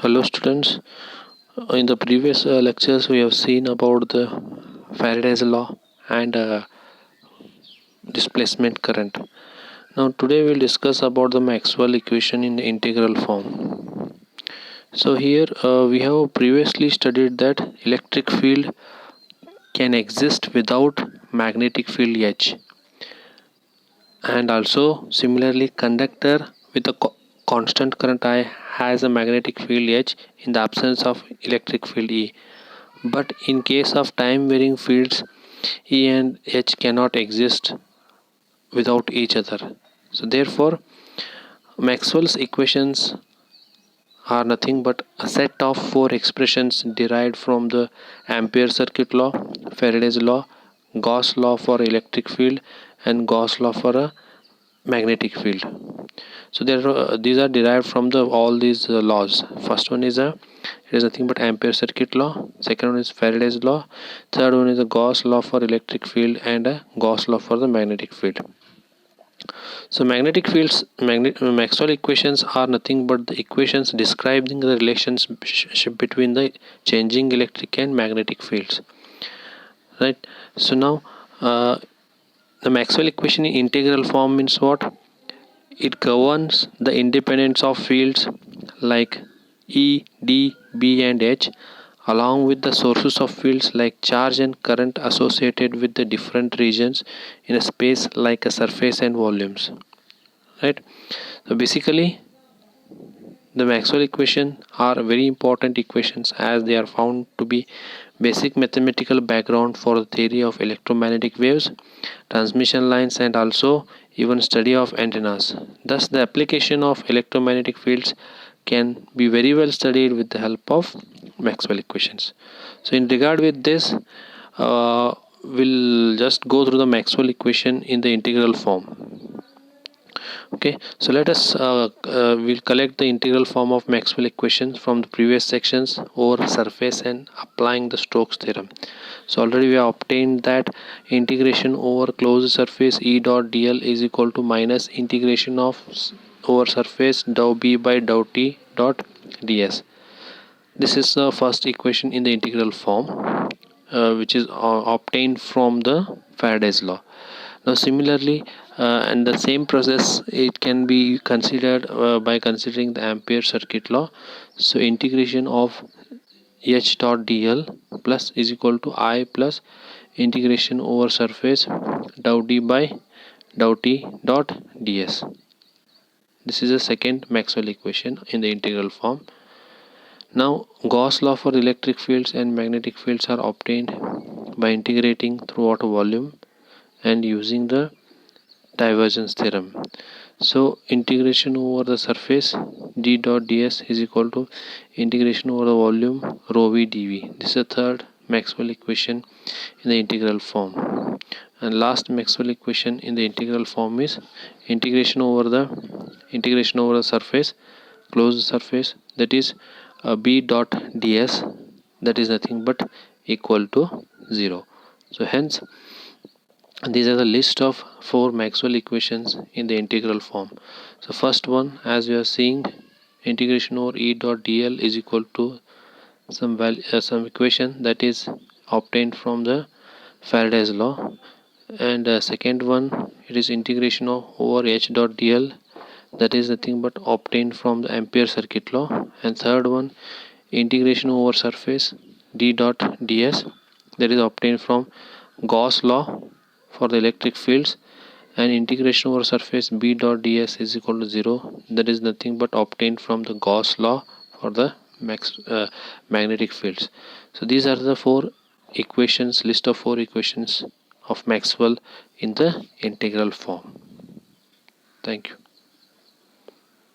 Hello students. In the previous lectures we have seen about the Faraday's law and displacement current. Now today we'll discuss about the Maxwell equation in integral form. So here we have previously studied that electric field can exist without magnetic field H, and also similarly conductor with a constant current I has a magnetic field H in the absence of electric field E. But in case of time varying fields, E and H cannot exist without each other. So therefore Maxwell's equations are nothing but a set of four expressions derived from the Ampere circuit law, Faraday's law, Gauss law for electric field, and Gauss law for a magnetic field. So these are derived from all these laws. First one is it is nothing but Ampere circuit law. Second one is Faraday's law. Third one is the Gauss law for electric field and a Gauss law for the magnetic field. So magnetic fields, Maxwell equations are nothing but the equations describing the relationship between the changing electric and magnetic fields. Right. So now the Maxwell equation in integral form means what? It governs the independence of fields like E, D, B and H, along with the sources of fields like charge and current associated with the different regions in a space like a surface and volumes. Right. So basically the Maxwell equations are very important equations as they are found to be basic mathematical background for the theory of electromagnetic waves, transmission lines and also even study of antennas. Thus the application of electromagnetic fields can be very well studied with the help of Maxwell equations. So in regard with this, we'll just go through the Maxwell equation in the integral form. Okay, so let us we'll collect the integral form of Maxwell equations from the previous sections over surface and applying the Stokes theorem. So already we have obtained that integration over closed surface E dot dl is equal to minus integration of over surface dou b by dou t dot ds. This is the first equation in the integral form, which is obtained from the Faraday's law. Now similarly, and the same process it can be considered by considering the Ampere circuit law. So integration of H dot dl plus is equal to I plus integration over surface dou d by dou t dot ds. This is the second Maxwell equation in the integral form. Now Gauss law for electric fields and magnetic fields are obtained by integrating throughout a volume and using the divergence theorem. So integration over the surface d dot ds is equal to integration over the volume rho v dv. This is the third Maxwell equation in the integral form. And last Maxwell equation in the integral form is integration over the surface, closed surface, that is b dot ds, that is nothing but equal to 0. So hence these are the list of four Maxwell equations in the integral form. So first one, as we are seeing, integration over E dot dl is equal to some equation that is obtained from the Faraday's law. And second one, it is integration over H dot dl, that is nothing but obtained from the Ampere circuit law. And third one, integration over surface d dot ds, that is obtained from Gauss law for the electric fields, and integration over surface b dot ds is equal to 0, that is nothing but obtained from the Gauss law for the magnetic fields. So these are the four equations, list of four equations of Maxwell in the integral form. Thank you.